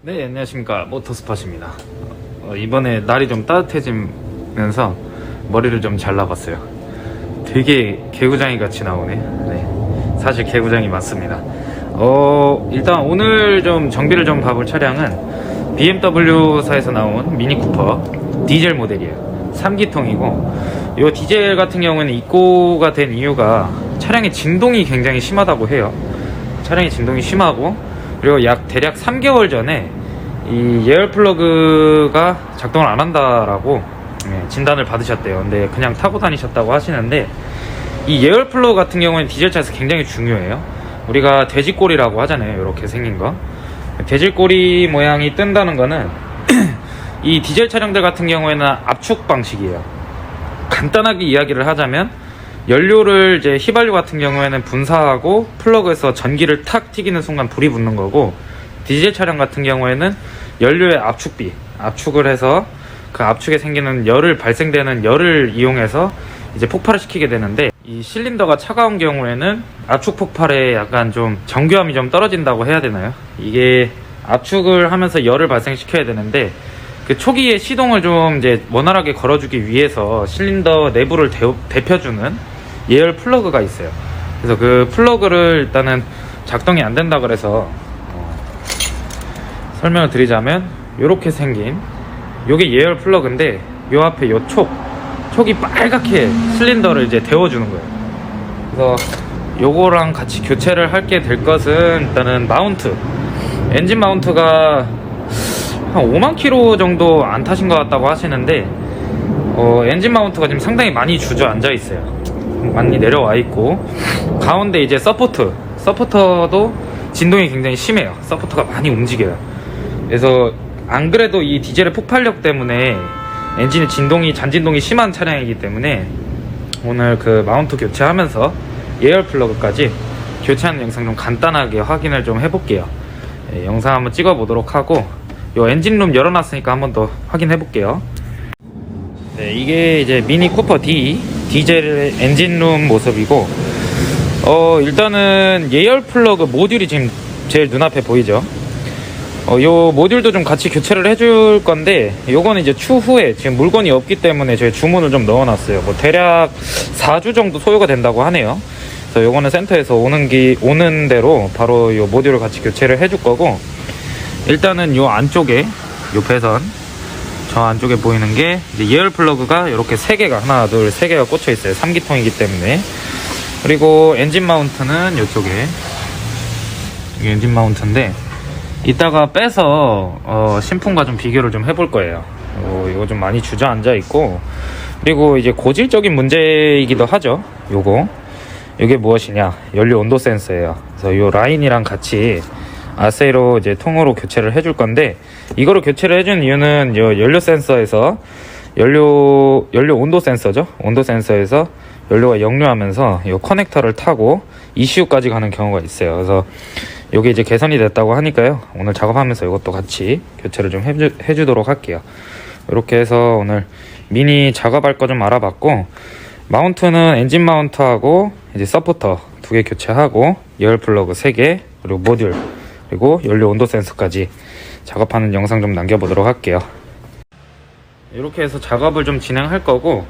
네, 안녕하십니까. 모터스팟입니다. 이번에 날이 좀 따뜻해지면서 머리를 좀 잘라봤어요. 되게 개구장이 같이 나오네. 네, 사실 개구장이 맞습니다. 일단 오늘 좀 정비를 좀 봐볼 차량은 BMW사에서 나온 미니 쿠퍼 디젤 모델이에요. 3기통이고 이 디젤 같은 경우에는 입고가 된 이유가 차량의 진동이 굉장히 심하다고 해요. 차량의 진동이 심하고, 그리고 대략 3개월 전에 이 예열 플러그가 작동을 안 한다라고 진단을 받으셨대요. 근데 그냥 타고 다니셨다고 하시는데, 이 예열 플러그 같은 경우는 디젤차에서 굉장히 중요해요. 우리가 돼지꼬리라고 하잖아요. 이렇게 생긴 거. 돼지꼬리 모양이 뜬다는 거는 이 디젤 차량들 같은 경우에는 압축 방식이에요. 간단하게 이야기를 하자면, 연료를 이제 휘발유 같은 경우에는 분사하고 플러그에서 전기를 탁 튀기는 순간 불이 붙는 거고, 디젤 차량 같은 경우에는 연료의 압축을 해서 그 압축에 생기는 발생되는 열을 이용해서 이제 폭발을 시키게 되는데, 이 실린더가 차가운 경우에는 압축 폭발에 약간 좀 정교함이 좀 떨어진다고 해야 되나요? 이게 압축을 하면서 열을 발생시켜야 되는데, 그 초기에 시동을 좀 이제 원활하게 걸어주기 위해서 실린더 내부를 데펴주는 예열 플러그가 있어요. 그래서 그 플러그를 일단은 작동이 안 된다 그래서 설명을 드리자면, 요렇게 생긴 요게 예열 플러그인데, 요 앞에 요 촉이 빨갛게 실린더를 이제 데워주는 거예요. 그래서 요거랑 같이 교체를 하게 될 것은 일단은 엔진 마운트가 한 5만 킬로 정도 안 타신 것 같다고 하시는데, 엔진 마운트가 지금 상당히 많이 주저앉아 있어요. 많이 내려와 있고, 가운데 이제 서포터도 진동이 굉장히 심해요. 서포터가 많이 움직여요. 그래서 안 그래도 이 디젤의 폭발력 때문에 엔진의 잔진동이 심한 차량이기 때문에 오늘 그 마운트 교체하면서 예열 플러그까지 교체하는 영상 좀 간단하게 확인을 좀 해볼게요. 영상 한번 찍어 보도록 하고, 요 엔진룸 열어놨으니까 한번 더 확인해 볼게요. 네, 이게 이제 미니 쿠퍼 디젤 엔진룸 모습이고, 일단은 예열 플러그 모듈이 지금 제일 눈앞에 보이죠. 요 모듈도 좀 같이 교체를 해줄 건데, 요거는 이제 추후에 지금 물건이 없기 때문에 저희 주문을 좀 넣어놨어요. 대략 4주 정도 소요가 된다고 하네요. 그래서 요거는 센터에서 오는 대로 바로 요 모듈을 같이 교체를 해줄 거고, 일단은 요 안쪽에 요 배선, 저 안쪽에 보이는 게 이제 예열 플러그가 이렇게 3개가 꽂혀 있어요. 3기통이기 때문에. 그리고 엔진 마운트는 이쪽에, 이게 엔진 마운트인데, 이따가 빼서 신품과 좀 비교를 좀 해볼 거예요. 이거 좀 많이 주저앉아 있고, 그리고 이제 고질적인 문제이기도 하죠. 이게 무엇이냐, 연료 온도 센서예요. 그래서 요 라인이랑 같이 아세이로 이제 통으로 교체를 해줄 건데, 이거를 교체를 해준 이유는 연료 센서에서 연료 온도 센서죠. 온도 센서에서 연료가 역류하면서 이 커넥터를 타고 ECU까지 가는 경우가 있어요. 그래서 이게 이제 개선이 됐다고 하니까요, 오늘 작업하면서 이것도 같이 교체를 좀 해주도록 할게요. 이렇게 해서 오늘 미니 작업할 거 좀 알아봤고, 마운트는 엔진 마운트하고 이제 서포터 2개 교체하고, 예열 플러그 3개, 그리고 모듈, 그리고 연료 온도 센서까지 작업하는 영상 좀 남겨보도록 할게요. 이렇게 해서 작업을 좀 진행할 거고,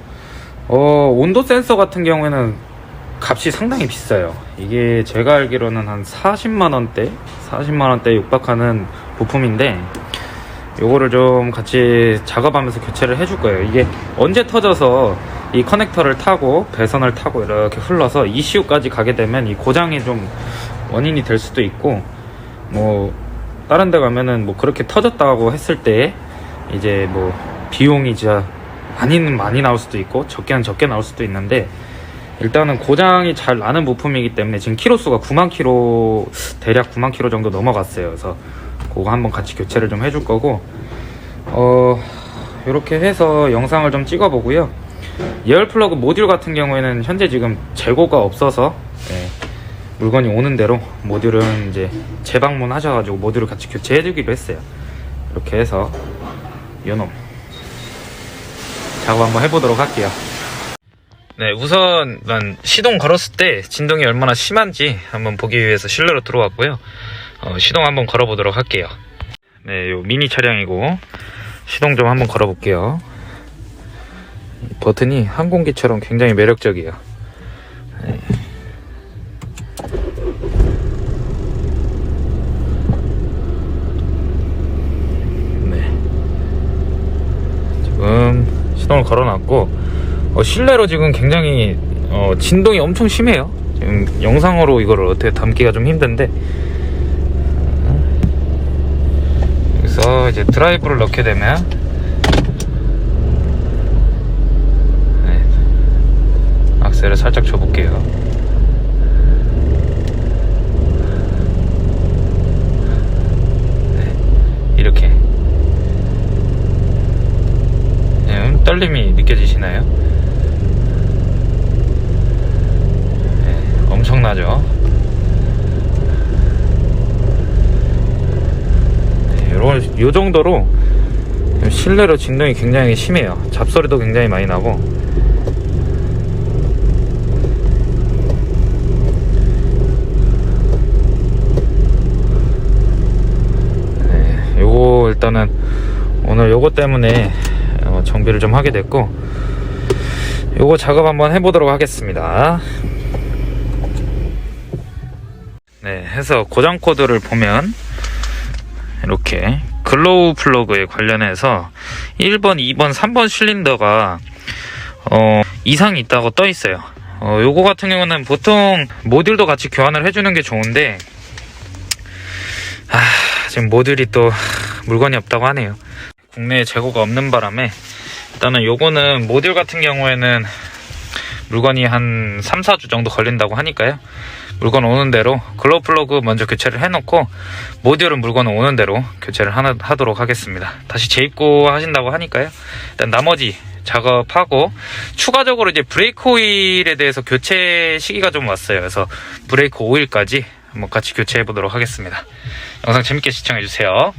온도 센서 같은 경우에는 값이 상당히 비싸요. 이게 제가 알기로는 한 40만원대 육박하는 부품인데, 요거를 좀 같이 작업하면서 교체를 해줄 거예요. 이게 언제 터져서 이 커넥터를 타고 배선을 타고 이렇게 흘러서 ECU까지 가게 되면 이 고장이 좀 원인이 될 수도 있고, 다른 데 가면은 그렇게 터졌다고 했을 때 이제 비용이 진짜 많이 나올 수도 있고, 적게는 적게 나올 수도 있는데, 일단은 고장이 잘 나는 부품이기 때문에 지금 키로수가 대략 9만 킬로 정도 넘어갔어요. 그래서 그거 한번 같이 교체를 좀 해줄 거고, 이렇게 해서 영상을 좀 찍어 보고요. 예열 플러그 모듈 같은 경우에는 현재 지금 재고가 없어서, 물건이 오는 대로 모듈은 이제 재방문 하셔가지고 모듈을 같이 교체해 주기로 했어요. 이렇게 해서 요놈 작업 한번 해보도록 할게요. 네, 우선 난 시동 걸었을 때 진동이 얼마나 심한지 한번 보기 위해서 실내로 들어왔고요. 시동 한번 걸어보도록 할게요. 네, 요 미니 차량이고 시동 좀 한번 걸어 볼게요. 버튼이 항공기처럼 굉장히 매력적이에요. 네. 지금 시동을 걸어놨고 실내로 지금 굉장히 진동이 엄청 심해요. 지금 영상으로 이거를 어떻게 담기가 좀 힘든데, 여기서 이제 드라이브를 넣게 되면 악셀을 살짝 줘볼게요. 이렇게 떨림이 느껴지시나요? 네, 엄청나죠? 네, 요 정도로 실내로 진동이 굉장히 심해요. 잡소리도 굉장히 많이 나고. 네, 요거 일단은 오늘 요거 때문에 정비를 좀 하게 됐고, 요거 작업 한번 해보도록 하겠습니다. 네, 해서 고장 코드를 보면 이렇게 글로우 플러그에 관련해서 1번, 2번, 3번 실린더가 이상이 있다고 떠 있어요. 요거 같은 경우는 보통 모듈도 같이 교환을 해주는 게 좋은데, 지금 모듈이 또 물건이 없다고 하네요. 국내에 재고가 없는 바람에 일단은 요거는 모듈 같은 경우에는 물건이 한 3, 4주 정도 걸린다고 하니까요. 물건 오는 대로 글로우 플러그 먼저 교체를 해놓고, 모듈은 물건 오는 대로 교체를 하도록 하겠습니다. 다시 재입고 하신다고 하니까요. 일단 나머지 작업하고, 추가적으로 이제 브레이크 오일에 대해서 교체 시기가 좀 왔어요. 그래서 브레이크 오일까지 한번 같이 교체해 보도록 하겠습니다. 영상 재밌게 시청해 주세요.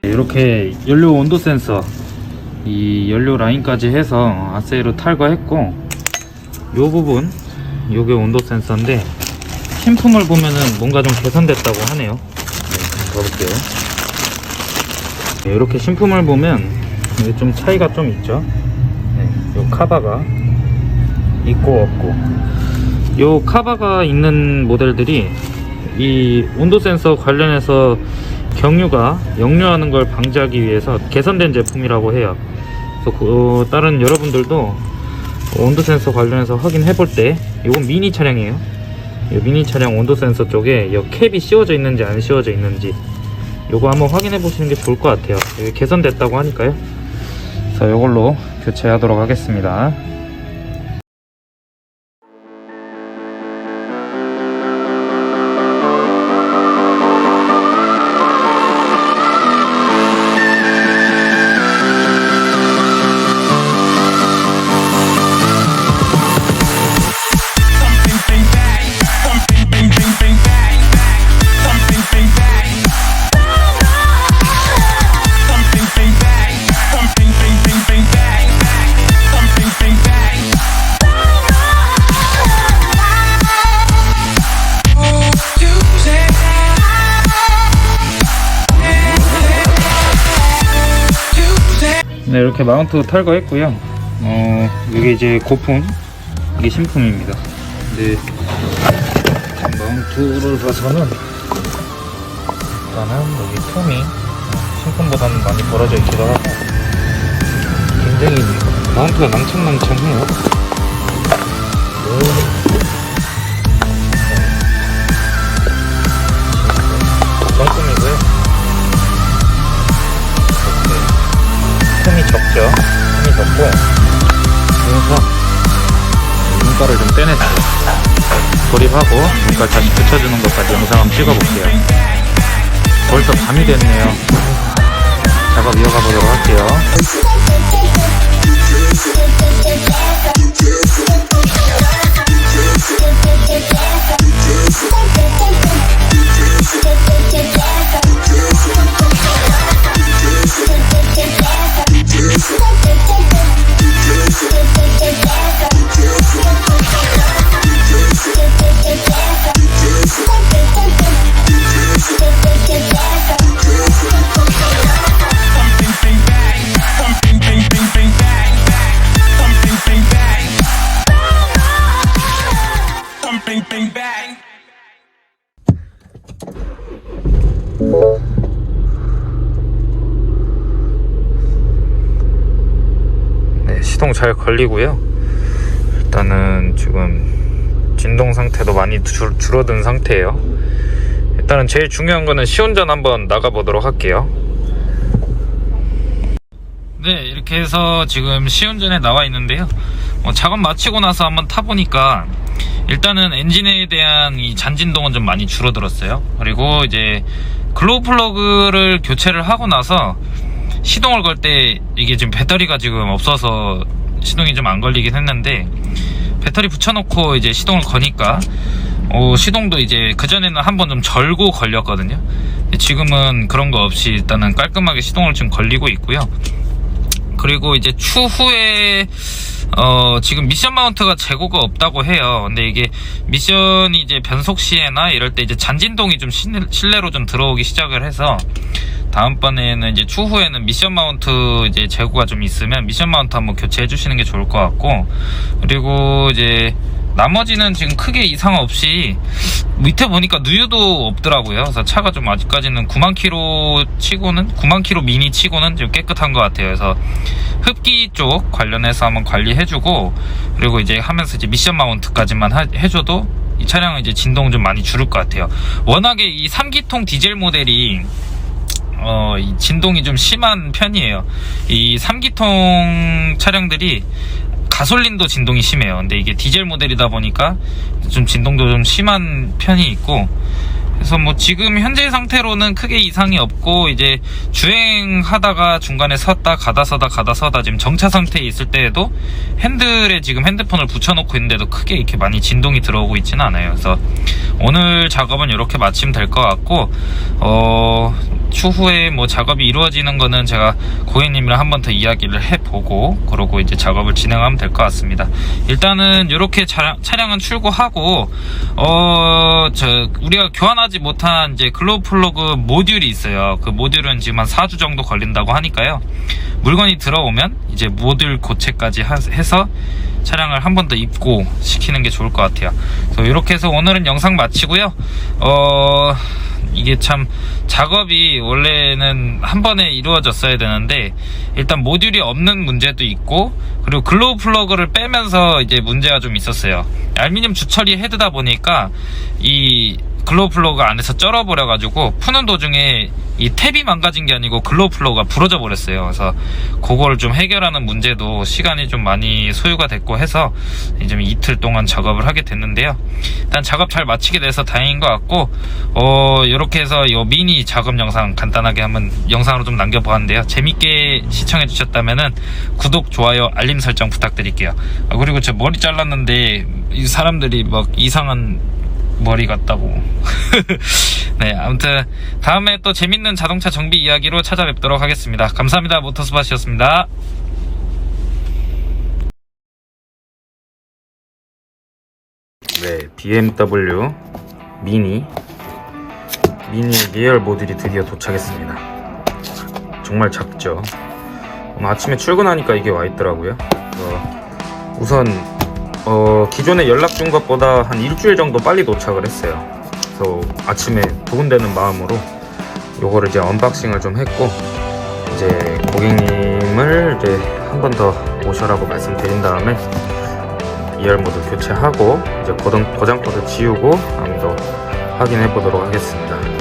이렇게 연료 온도 센서, 이 연료 라인까지 해서 아세이로 탈거했고, 요 부분, 요게 온도 센서인데 신품을 보면은 뭔가 좀 개선됐다고 하네요. 네, 가볼게요. 네, 이렇게 신품을 보면 이게 좀 차이가 좀 있죠. 네, 요 카바가 있고 없고, 요 카바가 있는 모델들이 이 온도 센서 관련해서 경유가 역류하는 걸 방지하기 위해서 개선된 제품이라고 해요. 그래서 다른 여러분들도 온도 센서 관련해서 확인해 볼 때, 이건 미니 차량이에요. 이 미니 차량 온도 센서 쪽에 이 캡이 씌워져 있는지 안 씌워져 있는지 요거 한번 확인해 보시는 게 좋을 것 같아요. 이게 개선됐다고 하니까요. 그래서 이걸로 교체하도록 하겠습니다. 네, 이렇게 마운트 탈거했고요. 이게 이제 고품, 이게 신품입니다. 근데 마운트를 봐서는 일단은 여기 틈이 신품보다는 많이 벌어져 있기도 하고, 굉장히 마운트가 낭창낭창해요. 정품이고요. 틈이 적죠. 틈이 적고, 그래서 눈가를 좀 떼냈어요. 조립하고 눈깔 다시 붙여주는 것까지 영상 한번 찍어볼게요. 벌써 밤이 됐네요. 작업 이어가 보도록 할게요. 네, 시동 잘 걸리고요. 일단은 지금 진동 상태도 많이 줄어든 상태예요. 일단은 제일 중요한 거는 시운전 한번 나가 보도록 할게요. 네, 이렇게 해서 지금 시운전에 나와 있는데요. 작업 마치고 나서 한번 타보니까 일단은 엔진에 대한 이 잔진동은 좀 많이 줄어들었어요. 그리고 이제 글로우 플러그를 교체를 하고 나서 시동을 걸 때 이게 지금 배터리가 지금 없어서 시동이 좀 안 걸리긴 했는데, 배터리 붙여놓고 이제 시동을 거니까 시동도 이제 그전에는 한번 좀 절고 걸렸거든요. 지금은 그런 거 없이 일단은 깔끔하게 시동을 지금 걸리고 있고요. 그리고 이제 추후에 지금 미션 마운트가 재고가 없다고 해요. 근데 이게 미션이 이제 변속 시에나 이럴 때 이제 잔진동이 좀 실내로 좀 들어오기 시작을 해서, 다음번에는 이제 추후에는 미션 마운트 이제 재고가 좀 있으면 미션 마운트 한번 교체해 주시는 게 좋을 것 같고, 그리고 이제 나머지는 지금 크게 이상 없이 밑에 보니까 누유도 없더라고요. 그래서 차가 좀 아직까지는 9만 킬로 치고는 9만 킬로 미니 치고는 좀 깨끗한 것 같아요. 그래서 흡기 쪽 관련해서 한번 관리해주고, 그리고 이제 하면서 이제 미션 마운트까지만 해줘도 이 차량은 이제 진동 좀 많이 줄을 것 같아요. 워낙에 이 3기통 디젤 모델이 이 진동이 좀 심한 편이에요. 이 3기통 차량들이 가솔린도 진동이 심해요. 근데 이게 디젤 모델이다 보니까 좀 진동도 좀 심한 편이 있고, 그래서 뭐 지금 현재 상태로는 크게 이상이 없고, 이제 주행하다가 중간에 섰다 가다 서다 지금 정차 상태에 있을 때에도 핸들에 지금 핸드폰을 붙여놓고 있는데도 크게 이렇게 많이 진동이 들어오고 있지는 않아요. 그래서 오늘 작업은 이렇게 마치면 될 것 같고, 추후에 뭐 작업이 이루어지는 거는 제가 고객님이랑 한 번 더 이야기를 해보고, 그러고 이제 작업을 진행하면 될 것 같습니다. 일단은 이렇게 차량은 출고하고, 우리가 교환하지 못한 이제 글로우 플러그 모듈이 있어요. 그 모듈은 지금 한 4주 정도 걸린다고 하니까요. 물건이 들어오면 이제 모듈 교체까지 해서 차량을 한 번 더 입고 시키는 게 좋을 것 같아요. 그래서 이렇게 해서 오늘은 영상 마치고요. 이게 참 작업이 원래는 한 번에 이루어졌어야 되는데, 일단 모듈이 없는 문제도 있고, 그리고 글로우 플러그를 빼면서 이제 문제가 좀 있었어요. 알루미늄 주처리 헤드다 보니까 이 글로우 플러그 안에서 쩔어버려가지고 푸는 도중에 이 탭이 망가진 게 아니고 글로우 플러그가 부러져 버렸어요. 그래서 그걸 좀 해결하는 문제도 시간이 좀 많이 소요가 됐고 해서 이제 이틀 동안 작업을 하게 됐는데요. 일단 작업 잘 마치게 돼서 다행인 것 같고, 이렇게 해서 이 미니 작업 영상 간단하게 한번 영상으로 좀 남겨보았는데요. 재밌게 시청해 주셨다면은 구독, 좋아요, 알림 설정 부탁드릴게요. 그리고 저 머리 잘랐는데 이 사람들이 막 이상한 머리 같다고. 네, 아무튼 다음에 또 재밌는 자동차 정비 이야기로 찾아뵙도록 하겠습니다. 감사합니다. 모터스팟이었습니다. 네, BMW 미니 리얼 모듈이 드디어 도착했습니다. 정말 작죠. 오늘 아침에 출근하니까 이게 와 있더라고요. 우선 기존에 연락 준 것보다 한 일주일 정도 빨리 도착을 했어요. 그래서 아침에 두근대는 마음으로 요거를 이제 언박싱을 좀 했고, 이제 고객님을 이제 한 번 더 오셔라고 말씀드린 다음에 2열 모드 교체하고 이제 고장 코드 지우고 한번 더 확인해 보도록 하겠습니다.